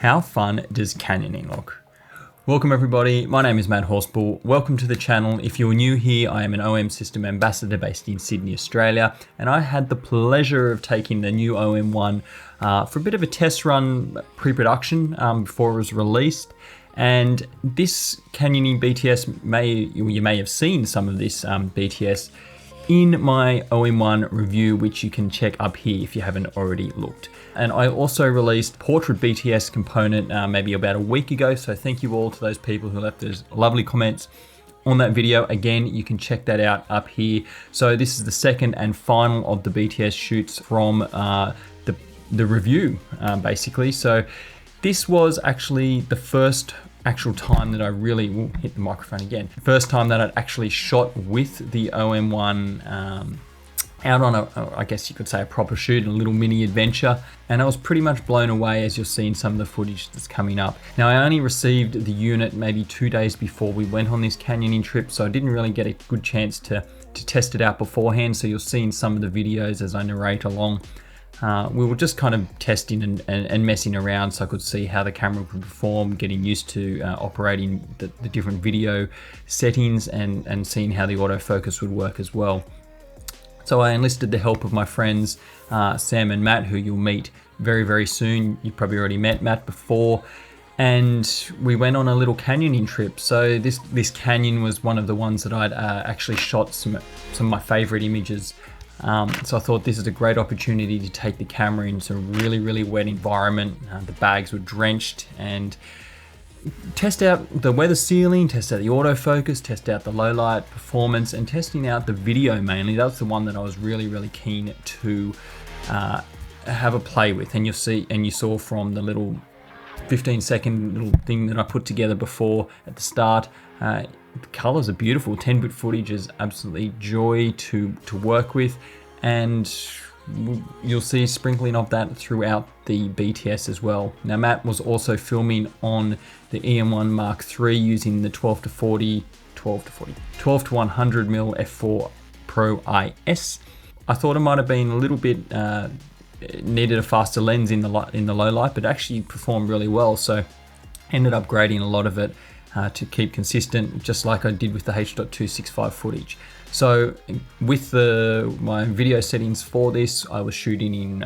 How fun does canyoning look? Welcome everybody, my name is Matt Horsbull. Welcome to the channel. If you're new here, I am an OM system ambassador based in Sydney, Australia, and I had the pleasure of taking the new OM-1 for a bit of a test run pre-production before it was released. And this canyoning BTS, you may have seen some of this BTS in my OM-1 review, which you can check up here if you haven't already looked. And I also released Portrait BTS component maybe about a week ago, so thank you all to those people who left those lovely comments on that video. Again, you can check that out up here. So this is the second and final of the BTS shoots from the review, basically. So this was actually the first actual time that I really, hit the microphone again, first time that I'd actually shot with the OM-1 out on I guess you could say a proper shoot, a little mini adventure, and I was pretty much blown away, as you'll see in some of the footage that's coming up. Now, I only received the unit maybe 2 days before we went on this canyoning trip, so I didn't really get a good chance to test it out beforehand, so you'll see in some of the videos as I narrate along. We were just kind of testing and messing around so I could see how the camera could perform, getting used to operating the different video settings and seeing how the autofocus would work as well. So I enlisted the help of my friends, Sam and Matt, who you'll meet very, very soon. You've probably already met Matt before. And we went on a little canyoning trip. So this canyon was one of the ones that I'd actually shot some of my favorite images. So I thought this is a great opportunity to take the camera into a really, really wet environment. The bags were drenched, and test out the weather sealing, test out the autofocus, test out the low light performance, and testing out the video mainly. That's the one that I was really, really keen to have a play with. And you saw from the little 15-second little thing that I put together before at the start, the colors are beautiful. 10-bit footage is absolutely joy to work with, and you'll see sprinkling of that throughout the BTS as well. Now, Matt was also filming on the EM1 Mark III using the 12 to 100mm f4 Pro IS. I thought it might have been a little bit needed a faster lens in the low light, but actually performed really well. So ended up grading a lot of it to keep consistent, just like I did with the H.265 footage. So with my video settings for this, I was shooting in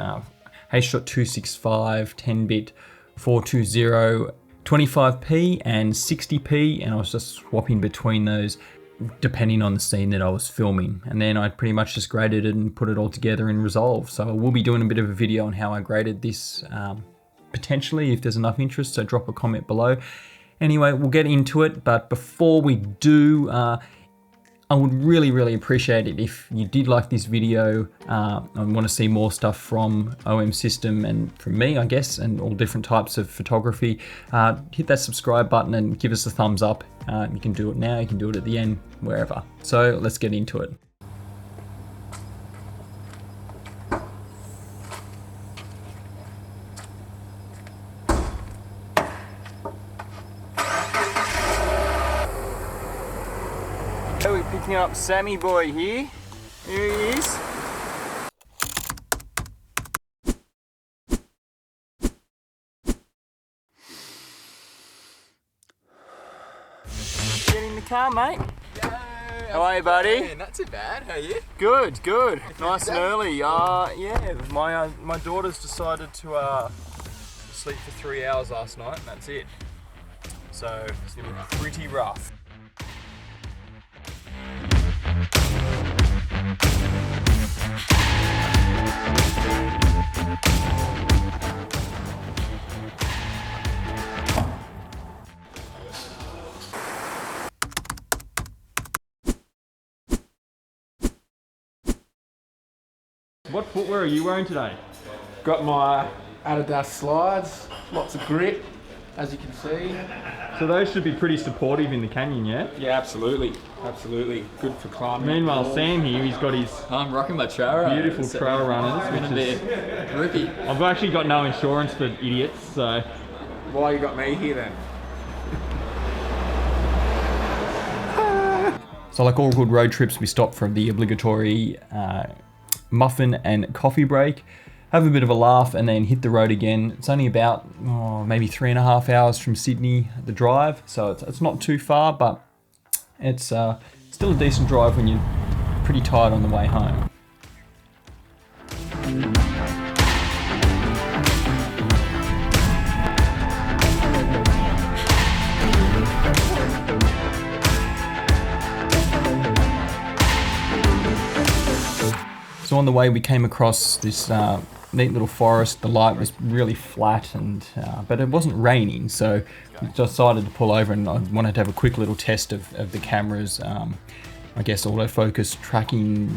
H.265, 10-bit, 420, 25p and 60p, and I was just swapping between those depending on the scene that I was filming. And then I pretty much just graded it and put it all together in Resolve. So I will be doing a bit of a video on how I graded this potentially, if there's enough interest, so drop a comment below. Anyway, we'll get into it, but before we do, I would really, really appreciate it if you did like this video and want to see more stuff from OM System and from me, I guess, and all different types of photography. Hit that subscribe button and give us a thumbs up. You can do it now, you can do it at the end, wherever. So let's get into it. So we're picking up Sammy boy here. Here he is. Get in the car, mate. Yo, how are you, buddy? Yeah, not too bad. How are you? Good, good. Nice and early. Yeah, my daughter's decided to sleep for 3 hours last night, and that's it. So it's gonna be pretty rough. What footwear are you wearing today? Got my Adidas slides, lots of grip, as you can see. So those should be pretty supportive in the canyon, yeah? Yeah, absolutely. Absolutely. Good for climbing. Meanwhile, Sam here, he's got his I'm rocking my trail beautiful trail runners, It's gonna be rookie. I've actually got no insurance for idiots, so... Why you got me here then? So like all good road trips, we stopped for the obligatory muffin and coffee break. have a bit of a laugh, and then hit the road again. It's only about maybe 3.5 hours from Sydney, the drive, so it's not too far, but it's still a decent drive when you're pretty tired on the way home. So on the way we came across this neat little forest. The light was really flat, and but it wasn't raining, so we decided to pull over, and I wanted to have a quick little test of the cameras. I guess autofocus, tracking,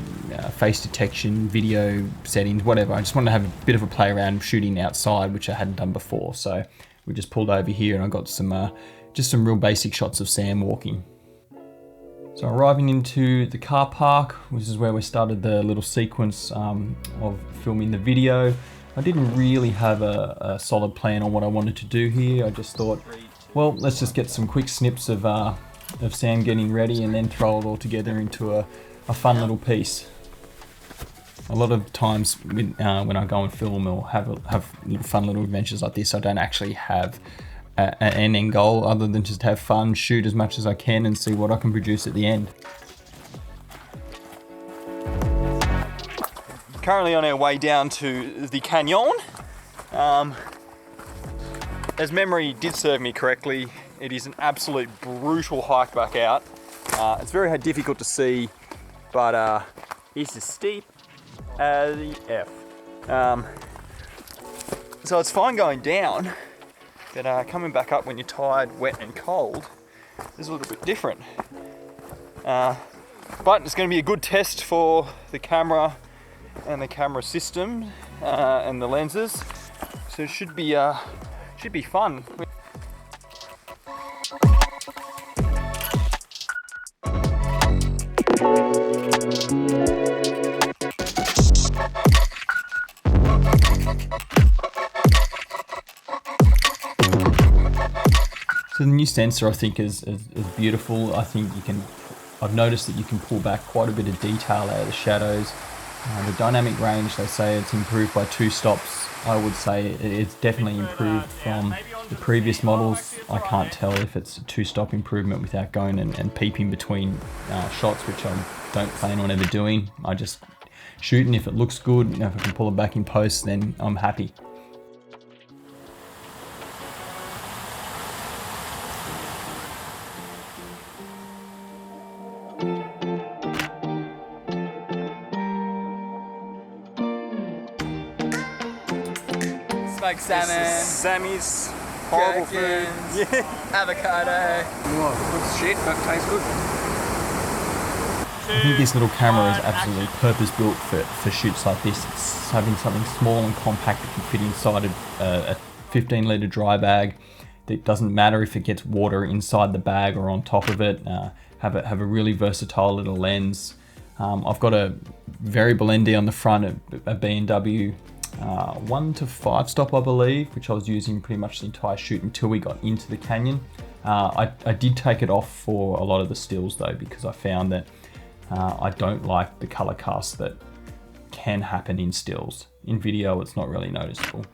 face detection, video settings, whatever. I just wanted to have a bit of a play around shooting outside, which I hadn't done before. So we just pulled over here, and I got some just some real basic shots of Sam walking. So arriving into the car park, which is where we started the little sequence of filming the video. I didn't really have a solid plan on what I wanted to do here. I just thought, well, let's just get some quick snips of Sam getting ready and then throw it all together into a fun little piece. A lot of times when I go and film or have fun little adventures like this, I don't actually have an end goal other than just have fun, shoot as much as I can, and see what I can produce at the end. Currently on our way down to the canyon. As memory did serve me correctly, it is an absolute brutal hike back out. It's very difficult to see, but it's as steep as the F. So it's fine going down, but coming back up when you're tired, wet and cold is a little bit different. But it's going to be a good test for the camera and the camera system and the lenses. So it should be fun. So the new sensor, I think, is beautiful. I think I've noticed that you can pull back quite a bit of detail out of the shadows. The dynamic range, they say it's improved by 2 stops. I would say it's definitely improved from the previous models. I can't tell if it's a 2-stop improvement without going and peeping between shots, which I don't plan on ever doing. I just shoot, and if it looks good, if I can pull it back in post, then I'm happy. Smoked salmon, Sammy's horrible food. Yeah. Avocado. Good shit, but tastes good. I think this little camera is absolutely purpose-built for shoots like this. It's having something small and compact that can fit inside a 15-litre dry bag. It doesn't matter if it gets water inside the bag or on top of it. Have a really versatile little lens. I've got a variable ND on the front, a B&W 1 to 5 stop, I believe, which I was using pretty much the entire shoot until we got into the canyon. I did take it off for a lot of the stills though, because I found that I don't like the color cast that can happen in stills. In video, it's not really noticeable.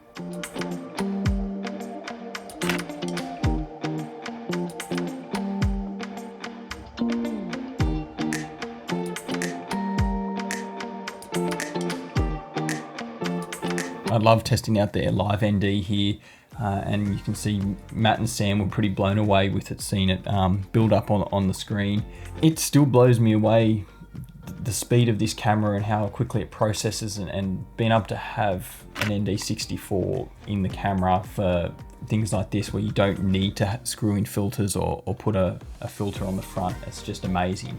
I love testing out their live ND here, and you can see Matt and Sam were pretty blown away with it, seeing it build up on the screen. It still blows me away, the speed of this camera and how quickly it processes, and being able to have an ND64 in the camera for things like this where you don't need to screw in filters or put a filter on the front. It's just amazing.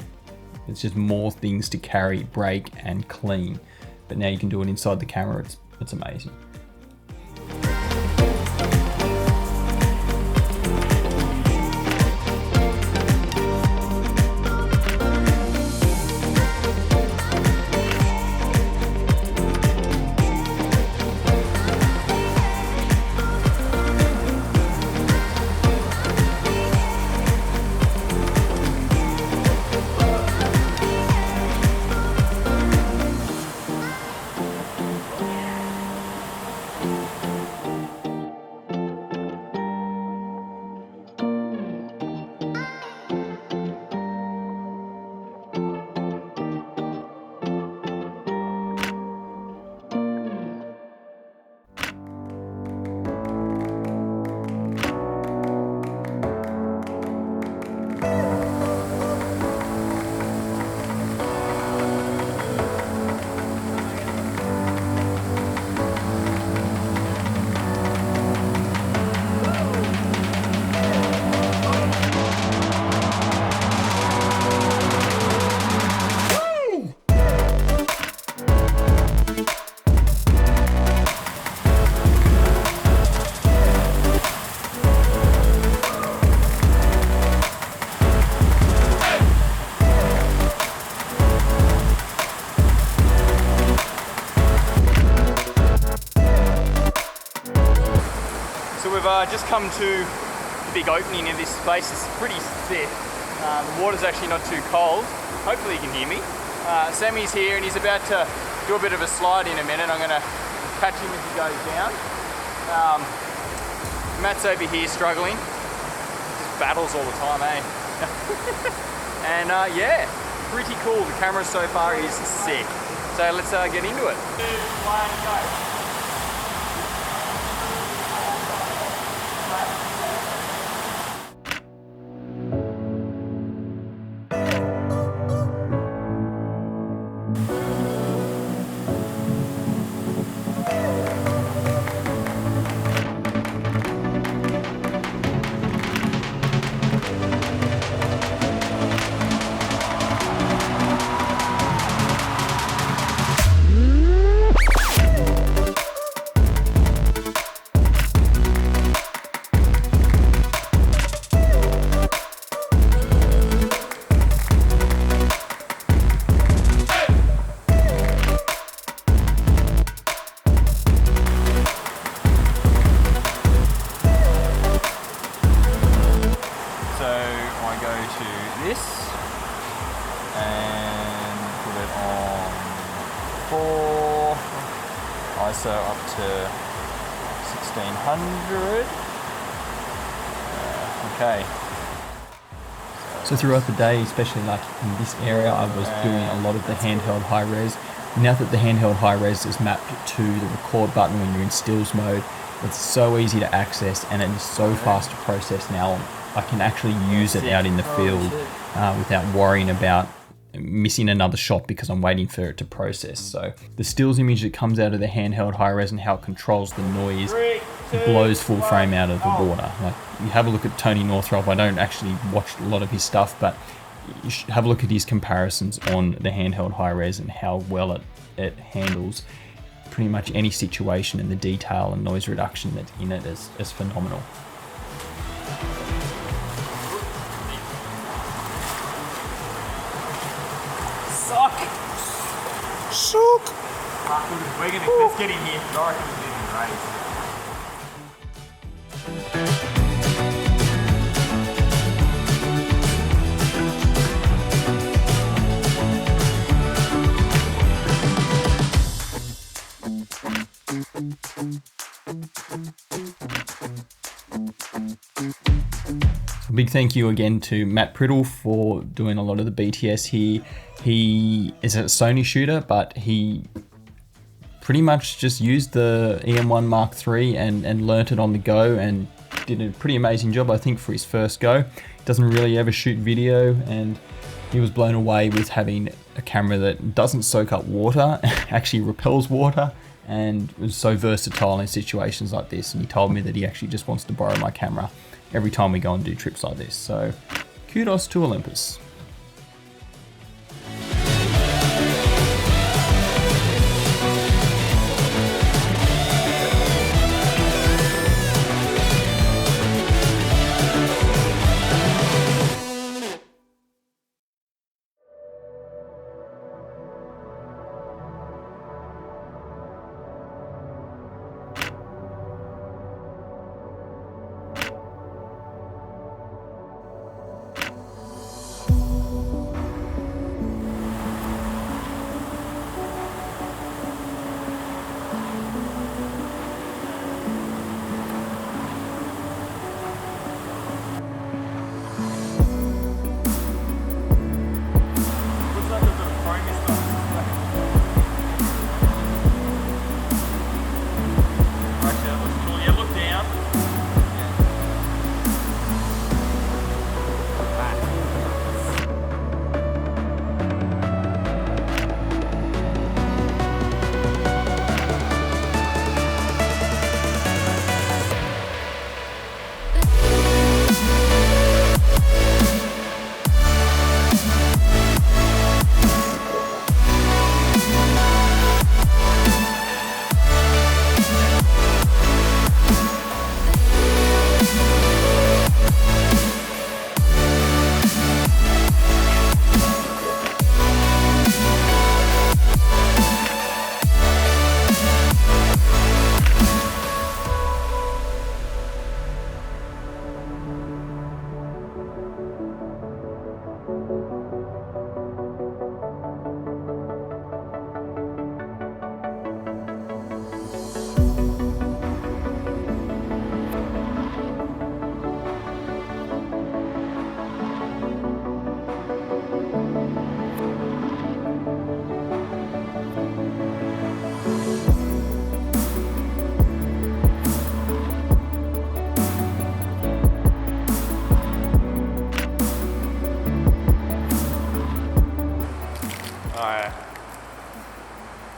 It's just more things to carry, break and clean, but now you can do it inside the camera. It's amazing. just come to the big opening in this space. It's pretty thick. The water's actually not too cold. Hopefully you can hear me. Sammy's here and he's about to do a bit of a slide in a minute. I'm going to catch him as he goes down. Matt's over here struggling. Just battles all the time, eh? And yeah, pretty cool. The camera so far is sick. So let's get into it. 2, 1, go. ISO up to 1600. Okay. So throughout the day, especially like in this area, I was doing a lot of the handheld high res. Now that the handheld high res is mapped to the record button when you're in stills mode, it's so easy to access and it is so fast to process now. I can actually use it out in the field without worrying about missing another shot because I'm waiting for it to process. So the stills image that comes out of the handheld high res and how it controls the noise blows full frame out of the water. Like, you have a look at Tony Northrop. I don't actually watch a lot of his stuff, but you should have a look at his comparisons on the handheld high res and how well it handles pretty much any situation, and the detail and noise reduction that's in it is phenomenal. Shook. Let's get in here. I reckon we're doing great. A big thank you again to Matt Priddle for doing a lot of the BTS here. He is a Sony shooter, but he pretty much just used the OM-1 Mark III and learnt it on the go and did a pretty amazing job, I think, for his first go. Doesn't really ever shoot video, and he was blown away with having a camera that doesn't soak up water, actually repels water, and was so versatile in situations like this. And he told me that he actually just wants to borrow my camera every time we go and do trips like this. So kudos to Olympus.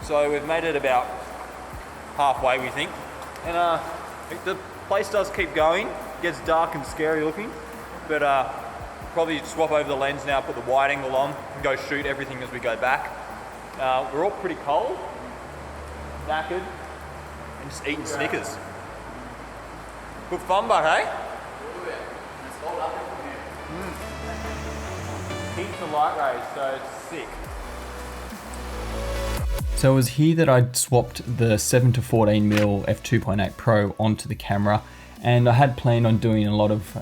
So we've made it about halfway, we think. And the place does keep going. It gets dark and scary looking, but probably swap over the lens now, put the wide angle on, and go shoot everything as we go back. We're all pretty cold, knackered, and just eating Snickers. Good fun, but hey? Heats the light rays, so it's sick. So it was here that I swapped the 7 to 14mm f2.8 Pro onto the camera, and I had planned on doing a lot of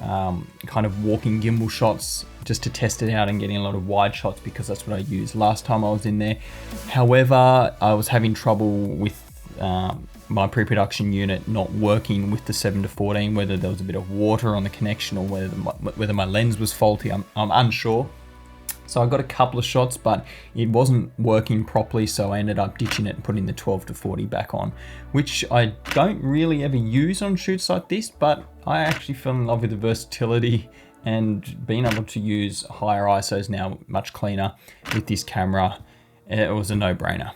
kind of walking gimbal shots just to test it out and getting a lot of wide shots because that's what I used last time I was in there. However, I was having trouble with my pre-production unit not working with the 7 to 14, whether there was a bit of water on the connection or whether my lens was faulty, I'm unsure. So I got a couple of shots, but it wasn't working properly, so I ended up ditching it and putting the 12 to 40 back on, which I don't really ever use on shoots like this, but I actually fell in love with the versatility and being able to use higher ISOs now much cleaner with this camera. It was a no-brainer.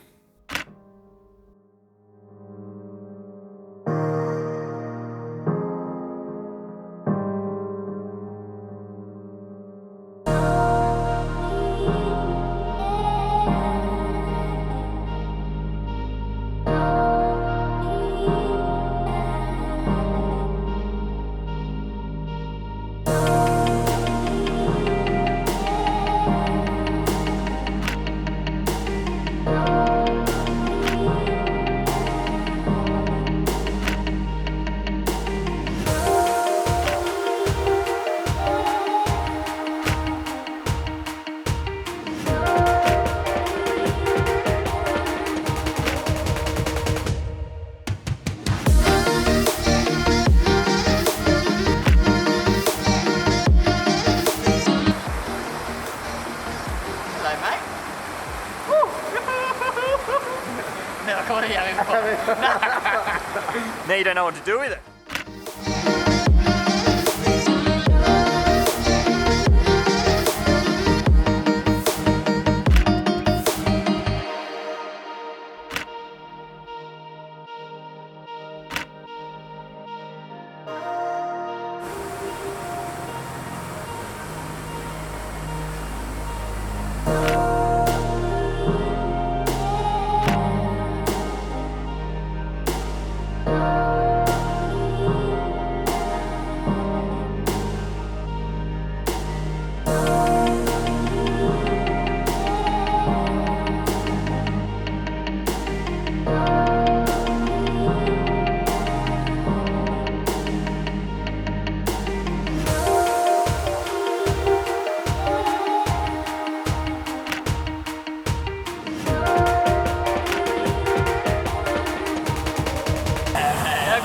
Now you don't know what to do with it.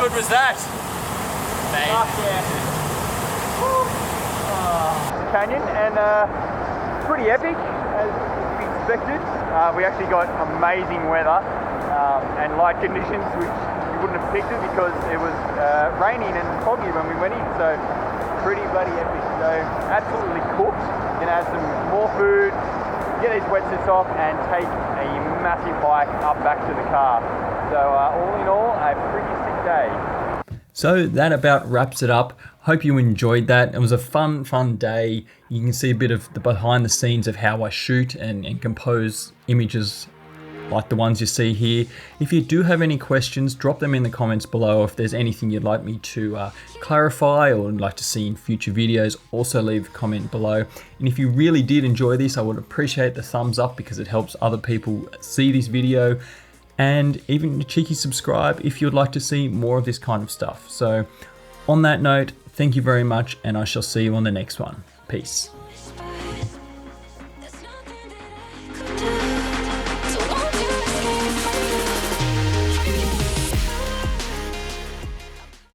Was that? Fuck yeah. Canyon, and pretty epic as we expected. We actually got amazing weather and light conditions, which we wouldn't have picked it because it was raining and foggy when we went in, so pretty bloody epic. So absolutely cooked. Gonna have some more food, get these wetsuits off and take a massive hike up back to the car. So all in all, a pretty sick day. So that about wraps it up. Hope you enjoyed that. It was a fun day. You can see a bit of the behind the scenes of how I shoot and compose images like the ones you see here. If you do have any questions, drop them in the comments below. If there's anything you'd like me to clarify or would like to see in future videos, also leave a comment below. And if you really did enjoy this, I would appreciate the thumbs up because it helps other people see this video. And even a cheeky subscribe if you'd like to see more of this kind of stuff. So on that note, thank you very much, and I shall see you on the next one. Peace.